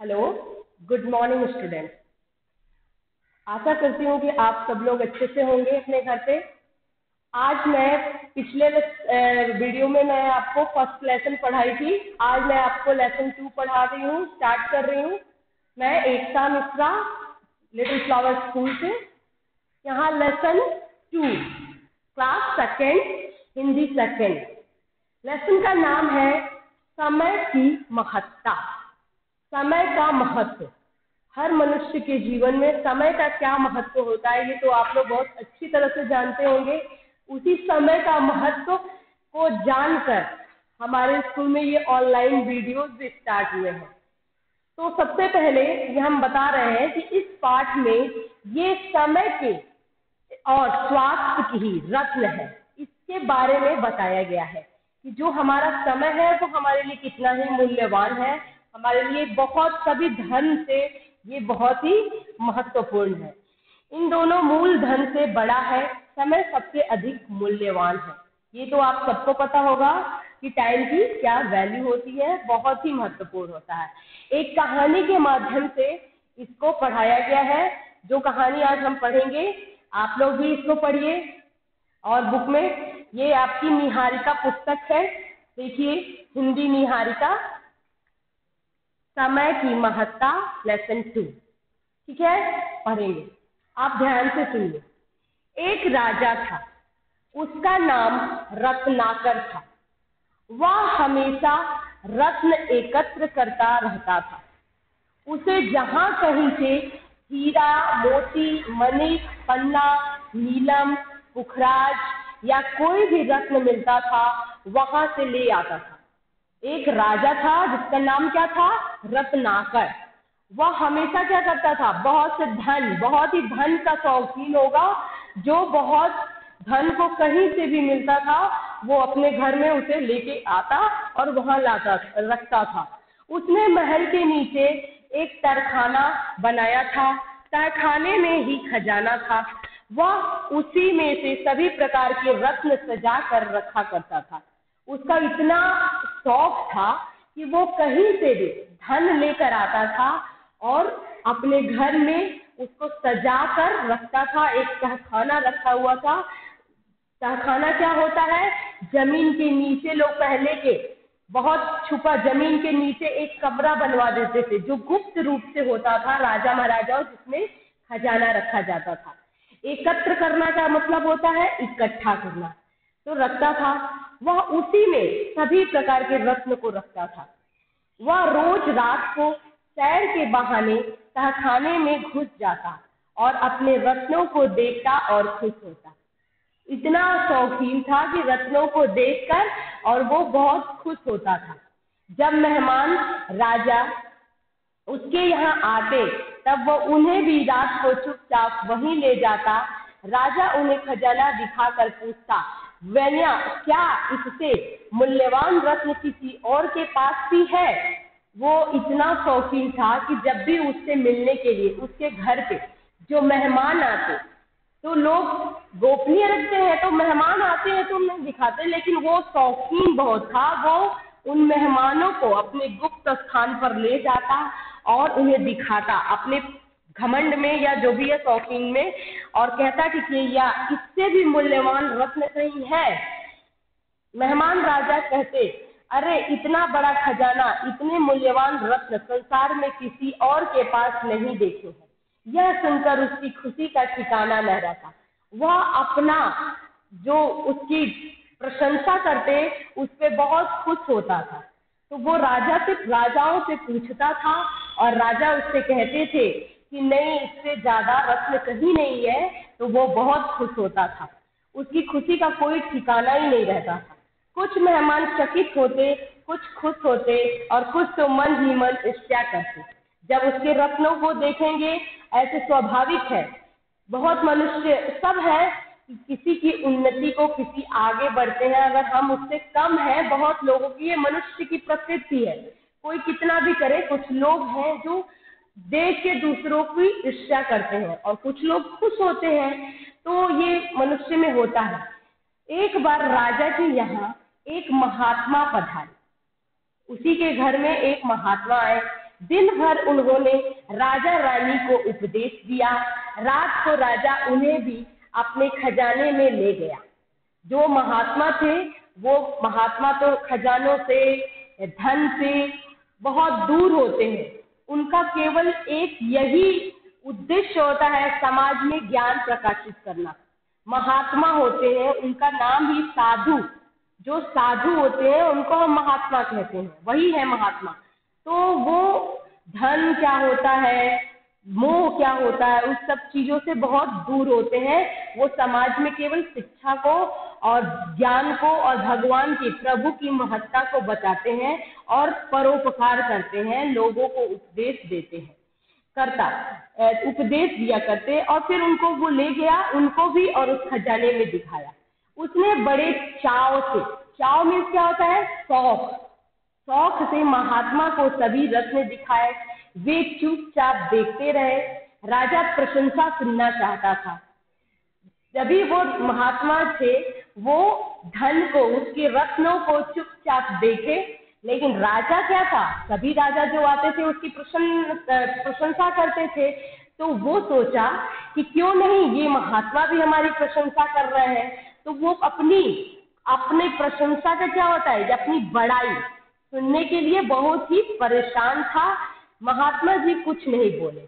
Hello, good morning student. आशा करती हूँ कि आप सब लोग अच्छे से होंगे अपने घर पे। आज मैं पिछले वीडियो में मैं आपको फर्स्ट लेसन पढ़ाई थी, आज मैं आपको लेसन 2 पढ़ा रही हूँ, स्टार्ट कर रही हूँ। मैं एकता मिश्रा, लिटिल फ्लावर स्कूल से। यहाँ lesson 2, class second, Hindi second. Lesson का नाम है समय की महत्ता। समय का महत्व, हर मनुष्य के जीवन में समय का क्या महत्व होता है ये तो आप लोग बहुत अच्छी तरह से जानते होंगे। उसी समय का महत्व को जानकर हमारे स्कूल में ये ऑनलाइन वीडियोस भी स्टार्ट हुए हैं। तो सबसे पहले ये हम बता रहे हैं कि इस पाठ में ये समय के और स्वास्थ्य की ही रत्न है, इसके बारे में बताया गया है कि जो हमारा समय है वो हमारे लिए कितना ही मूल्यवान है, हमारे लिए बहुत सभी धन से ये बहुत ही महत्वपूर्ण है। इन दोनों मूल धन से बड़ा है, समय सबसे अधिक मूल्यवान है। ये तो आप सबको पता होगा कि टाइम की क्या वैल्यू होती है, बहुत ही महत्वपूर्ण होता है। एक कहानी के माध्यम से इसको पढ़ाया गया है। जो कहानी आज हम पढ़ेंगे आप लोग भी इसको पढ़िए और बुक में, ये आपकी निहारिका पुस्तक है, देखिए हिंदी निहारिका, समय की महत्ता, लेसन 2। ठीक है, पढ़ेंगे, आप ध्यान से सुनिए। एक राजा था, उसका नाम रत्नाकर था। वह हमेशा रत्न एकत्र करता रहता था। उसे जहां कहीं से हीरा, मोती, मणि, पन्ना, नीलम, पुखराज या कोई भी रत्न मिलता था वहां से ले आता था। एक राजा था जिसका नाम क्या था, रत्नाकर। वह हमेशा क्या करता था, बहुत से धन, बहुत ही धन का शौकीन होगा, जो बहुत धन को कहीं से भी मिलता था वो अपने घर में उसे लेके आता और वहां लाता रखता था। उसने महल के नीचे एक तरखाना बनाया था। तरखाने में ही खजाना था। वह उसी में से सभी प्रकार के रत्न सजा कर रखा करता था। उसका इतना शौक था कि वो कहीं से भी धन लेकर आता था और अपने घर में उसको सजा कर रखता था। एक तहखाना रखा हुआ था। तहखाना क्या होता है, जमीन के नीचे लोग पहले के बहुत छुपा जमीन के नीचे एक कमरा बनवा देते थे जो गुप्त रूप से होता था राजा महाराजाओं, जिसमें खजाना रखा जाता था। एकत्र करना का मतलब होता है इकट्ठा करना, तो रखता था। वह उसी में सभी प्रकार के रत्न को रखता था। वह रोज रात को सैर के बहाने तहखाने में घुस जाता और अपने रत्नों को देखता और खुश होता। इतना शौकीन था कि रत्नों को देखकर और वो बहुत खुश होता था। जब मेहमान राजा उसके यहाँ आते तब वो उन्हें भी रात को चुपचाप वहीं ले जाता। राजा उन्हें खजाना दिखाकर पूछता, वैन्या क्या इससे मूल्यवान रत्न किसी और के पास भी है? वो इतना शौकीन था कि जब भी उससे मिलने के लिए उसके घर पे जो मेहमान आते, तो लोग गोपनीय रखते हैं, तो मेहमान आते हैं तो नहीं दिखाते, लेकिन वो शौकीन बहुत था। वो उन मेहमानों को अपने गुप्त स्थान पर ले जाता और उन्हें दिखाता अपने घमंड में या जो भी है शौकीन में, और कहता कि या इससे भी मूल्यवान रत्न कहीं है। मेहमान राजा कहते, अरे इतना बड़ा खजाना, इतने मूल्यवान रत्न संसार में किसी और के पास नहीं देखे हैं। यह सुनकर उसकी खुशी का ठिकाना न रहता। वह अपना जो उसकी प्रशंसा करते उस पर बहुत खुश होता था। तो वो राजाओं से पूछता था और राजा उससे कहते थे कि नहीं, इससे ज्यादा रत्न कहीं नहीं है, तो वो बहुत खुश होता था। उसकी खुशी का कोई ठिकाना ही नहीं रहता था। कुछ मेहमान चकित होते, कुछ खुश होते और कुछ तो मन ही मन ईर्ष्या करते जब उसके रत्नों को देखेंगे। ऐसे स्वाभाविक है, बहुत मनुष्य सब है कि किसी की उन्नति को किसी आगे बढ़ते हैं, अगर हम उससे कम हैं, बहुत लोगों की, ये मनुष्य की प्रकृति है। कोई कितना भी करे, कुछ लोग हैं जो देख के दूसरों की ईर्ष्या करते हैं और कुछ लोग खुश होते हैं, तो ये मनुष्य में होता है। एक बार राजा के यहाँ एक महात्मा पधारे। उसी के घर में एक महात्मा आए। दिन भर उन्होंने राजा रानी को उपदेश दिया। रात को राजा उन्हें भी अपने खजाने में ले गया। जो महात्मा थे वो महात्मा तो खजानों से, धन से बहुत दूर होते हैं। उनका केवल एक यही उद्देश्य होता है, समाज में ज्ञान प्रकाशित करना। महात्मा होते हैं, उनका नाम ही साधु, जो साधु होते हैं उनको हम महात्मा कहते हैं, वही है महात्मा। तो वो धन क्या होता है, मोह क्या होता है, उस सब चीजों से बहुत दूर होते हैं। वो समाज में केवल शिक्षा को और ज्ञान को और भगवान की, प्रभु की महत्ता को बताते हैं और परोपकार करते हैं, लोगों को उपदेश देते हैं, उपदेश दिया करते। और फिर उनको वो ले गया, उनको भी, और उस खजाने में दिखाया। उसने बड़े चाव से, चाव में क्या होता है, शौक, शौक से महात्मा को सभी रत्न दिखाए। वे चुपचाप देखते रहे। राजा प्रशंसा सुनना चाहता था। जभी वो महात्मा थे वो धन को, उसके रत्नों को चुपचाप देखे, लेकिन राजा क्या था, सभी राजा जो आते थे उसकी प्रशंसा करते थे। तो वो सोचा कि क्यों नहीं, ये महात्मा भी हमारी प्रशंसा कर रहे हैं। तो वो अपनी प्रशंसा का क्या होता है, अपनी बड़ाई सुनने के लिए बहुत ही परेशान था। महात्मा जी कुछ नहीं बोले,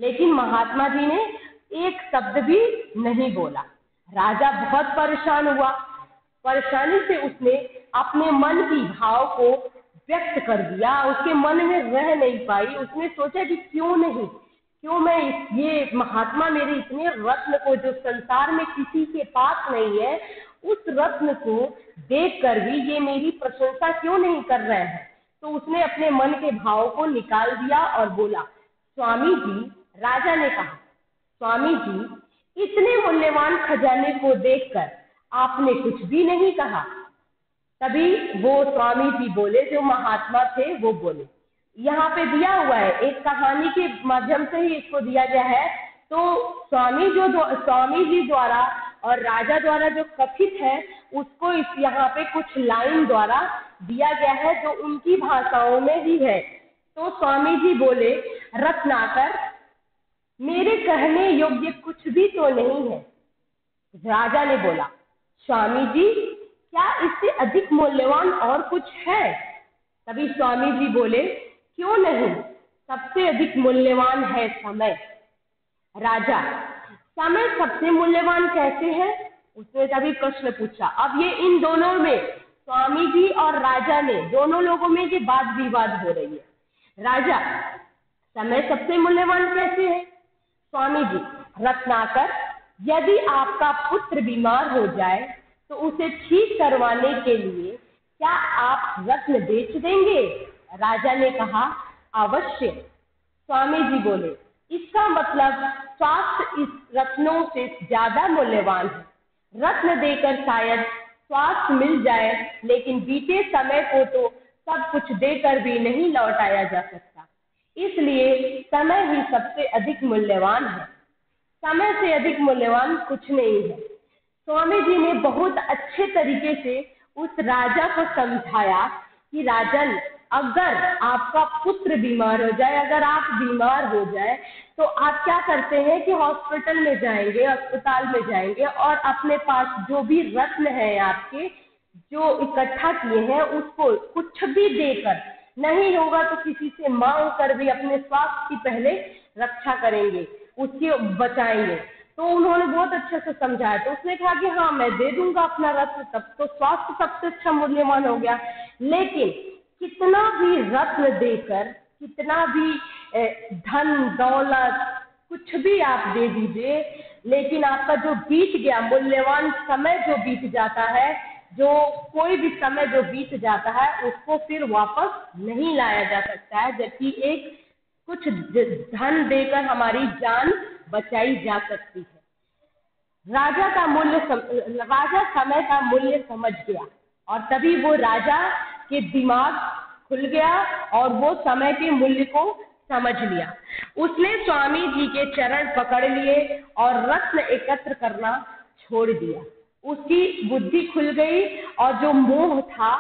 लेकिन महात्मा जी ने एक शब्द भी नहीं बोला। राजा बहुत परेशान हुआ। परेशानी से उसने अपने मन की भाव को व्यक्त कर दिया। उसके मन में रह नहीं पाई। उसने सोचा कि क्यों नहीं, क्यों मैं ये महात्मा मेरे इतने रत्न को, जो संसार में किसी के पास नहीं है, उस रत्न को देखकर भी ये मेरी प्रशंसा क्यों नहीं कर रहे हैं। तो उसने अपने मन के भाव को निकाल दिया और बोला, स्वामी जी, राजा ने कहा, स्वामी जी, इतने मूल्यवान खजाने को देखकर आपने कुछ भी नहीं कहा। तभी वो स्वामी जी बोले, जो महात्मा थे वो बोले, यहाँ पे दिया हुआ है, एक कहानी के माध्यम से ही इसको दिया गया है। तो स्वामी जी द्वारा और राजा द्वारा जो कथित है उसको इस यहाँ पे कुछ लाइन द्वारा दिया गया है, जो उनकी भाषाओं में ही है। तो स्वामी जी बोले, रत्नाकर, मेरे कहने योग्य कुछ भी तो नहीं है। राजा ने बोला, स्वामी जी, क्या इससे अधिक मूल्यवान और कुछ है? तभी स्वामी जी बोले, क्यों नहीं, सबसे अधिक मूल्यवान है समय। राजा, समय सबसे मूल्यवान कैसे है? उसने तभी प्रश्न पूछा। अब ये इन दोनों में, स्वामी जी और राजा ने, दोनों लोगों में ये वाद विवाद हो रही है। राजा, समय सबसे मूल्यवान कैसे है? स्वामी जी, रत्नाकर, यदि आपका पुत्र बीमार हो जाए तो उसे ठीक करवाने के लिए क्या आप रत्न बेच देंगे? राजा ने कहा, अवश्य। स्वामी जी बोले, इसका मतलब स्वास्थ्य इस रत्नों से ज्यादा मूल्यवान है। रत्न देकर शायद स्वास्थ्य मिल जाए, लेकिन बीते समय को तो सब कुछ देकर भी नहीं लौटाया जा सकता। इसलिए समय ही सबसे अधिक मूल्यवान है। समय से अधिक मूल्यवान कुछ नहीं है। स्वामी जी ने बहुत अच्छे तरीके से उस राजा को समझाया कि राजन, अगर आपका पुत्र बीमार हो जाए, अगर आप बीमार हो जाए, तो आप क्या करते हैं कि हॉस्पिटल में जाएंगे, अस्पताल में जाएंगे और अपने पास जो भी रत्न है आपके, जो इकट्ठा किए हैं, उसको कुछ भी देकर, नहीं होगा तो किसी से मांग कर भी अपने स्वास्थ्य की पहले रक्षा करेंगे, उसके बचाएंगे। तो उन्होंने बहुत अच्छे से समझाया। तो उसने कहा कि हाँ, मैं दे दूंगा अपना रत्न, तब तो स्वास्थ्य सबसे अच्छा मूल्यवान हो गया। लेकिन कितना भी रत्न देकर, कितना भी धन दौलत कुछ भी आप दे दीजिए, लेकिन आपका जो बीत गया मूल्यवान समय, जो बीत जाता है, जो कोई भी समय जो बीत जाता है, उसको फिर वापस नहीं लाया जा सकता है। जबकि एक कुछ धन देकर हमारी जान बचाई जा सकती है। राजा समय का मूल्य समझ गया और तभी वो राजा के दिमाग खुल गया और वो समय के मूल्य को समझ लिया। उसने स्वामी जी के चरण पकड़ लिए और रत्न एकत्र करना छोड़ दिया। उसकी बुद्धि खुल गई और जो मोह था,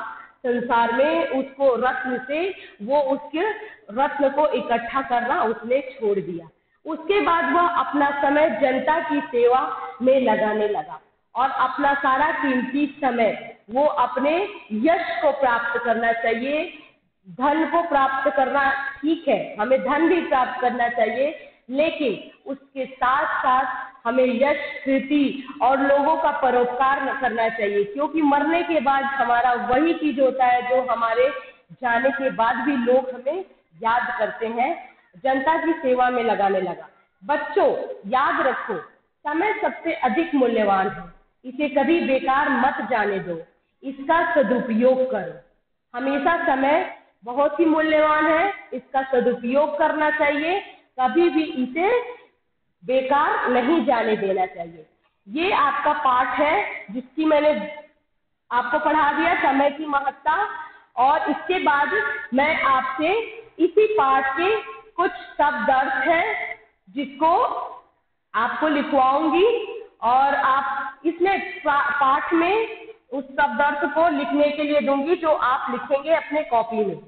संसार में उसको रत्न से वो उसके रत्न को इकट्ठा करना उसने छोड़ दिया। उसके बाद वह अपना समय जनता की सेवा में लगाने लगा और अपना सारा कीमती समय वो अपने यश को प्राप्त करना चाहिए। धन को प्राप्त करना ठीक है, हमें धन भी प्राप्त करना चाहिए, लेकिन उसके साथ साथ हमें यश, कीर्ति और लोगों का परोपकार करना चाहिए, क्योंकि मरने के बाद हमारा वही चीज होता है जो हमारे जाने के बाद भी लोग हमें याद करते हैं। जनता की सेवा में लगाने लगा। बच्चों याद रखो, समय सबसे अधिक मूल्यवान है, इसे कभी बेकार मत जाने दो, इसका सदुपयोग करो। हमेशा समय बहुत ही मूल्यवान है, इसका सदुपयोग करना चाहिए, कभी भी इसे बेकार नहीं जाने देना चाहिए। ये आपका पाठ है जिसकी मैंने आपको पढ़ा दिया, समय की महत्ता। और इसके बाद मैं आपसे इसी पाठ के कुछ शब्द अर्थ हैं जिसको आपको लिखवाऊंगी और आप इसमें पाठ में उस शब्द अर्थ को लिखने के लिए दूंगी जो आप लिखेंगे अपने कॉपी में।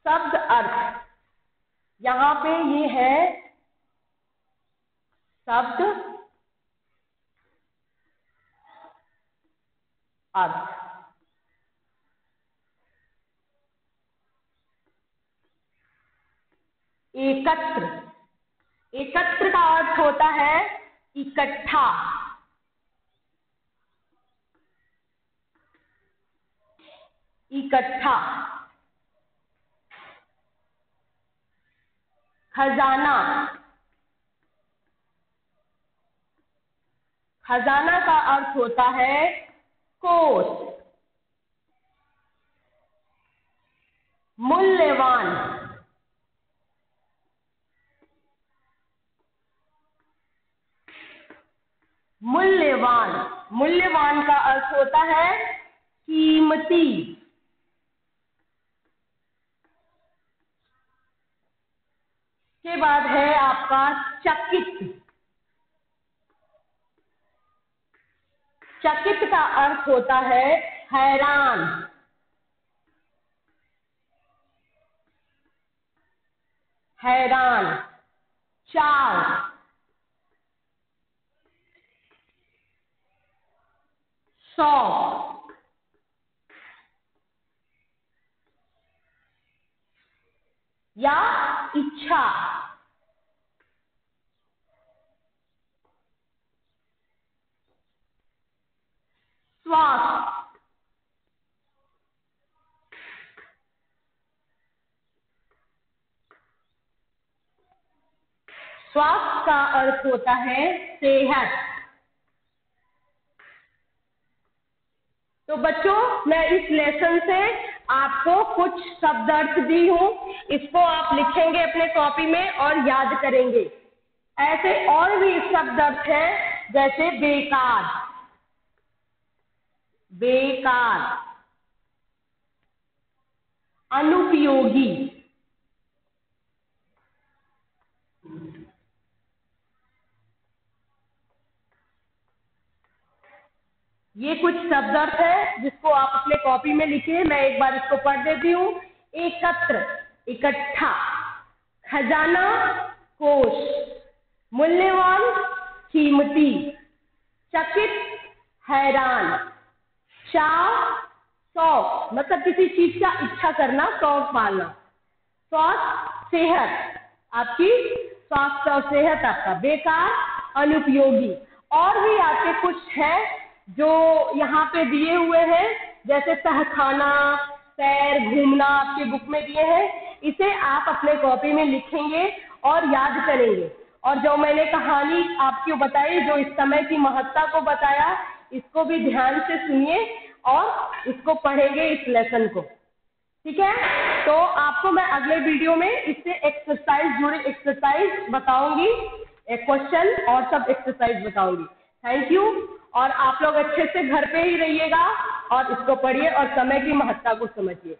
शब्द अर्थ यहाँ पे ये है, शब्द अर्थ। एकत्र, एकत्र का अर्थ होता है इकट्ठा। इकट्ठा। खजाना, खजाना का अर्थ होता है कोष। मूल्यवान, मूल्यवान, मूल्यवान का अर्थ होता है कीमती। के बाद है आपका चकित। चकित का अर्थ होता है हैरान। हैरान। चाव, शौक, या इच्छा। स्वास्थ्य, स्वास्थ्य का अर्थ होता है सेहत। तो बच्चों मैं इस लेसन से आपको कुछ शब्द अर्थ दी हूँ, इसको आप लिखेंगे अपने कॉपी में और याद करेंगे। ऐसे और भी शब्द अर्थ हैं जैसे बेकार, बेकार, अनुपयोगी, ये कुछ शब्द अर्थ है जिसको आप अपने कॉपी में लिखिए। मैं एक बार इसको पढ़ देती हूँ। एकत्र, इकट्ठा। खजाना, कोष। मूल्यवान, कीमती। चकित, हैरान। चाव, शौक, मतलब किसी चीज का इच्छा करना, शौक पालना। स्वास्थ्य, सेहत, आपकी स्वास्थ्य और सेहत आपका। बेकार, अनुपयोगी। और भी आपके कुछ है जो यहाँ पे दिए हुए हैं, जैसे तहखाना, सैर, घूमना आपके बुक में दिए हैं। इसे आप अपने कॉपी में लिखेंगे और याद करेंगे। और जो मैंने कहानी आपको बताई, जो इस समय की महत्ता को बताया, इसको भी ध्यान से सुनिए और इसको पढ़ेंगे इस लेसन को। ठीक है, तो आपको मैं अगले वीडियो में इससे एक्सरसाइज जुड़े एक्सरसाइज बताऊंगी, एक क्वेश्चन और सब एक्सरसाइज बताऊंगी। Thank you. और आप लोग अच्छे से घर पे ही रहिएगा और इसको पढ़िए और समय की महत्ता को समझिए।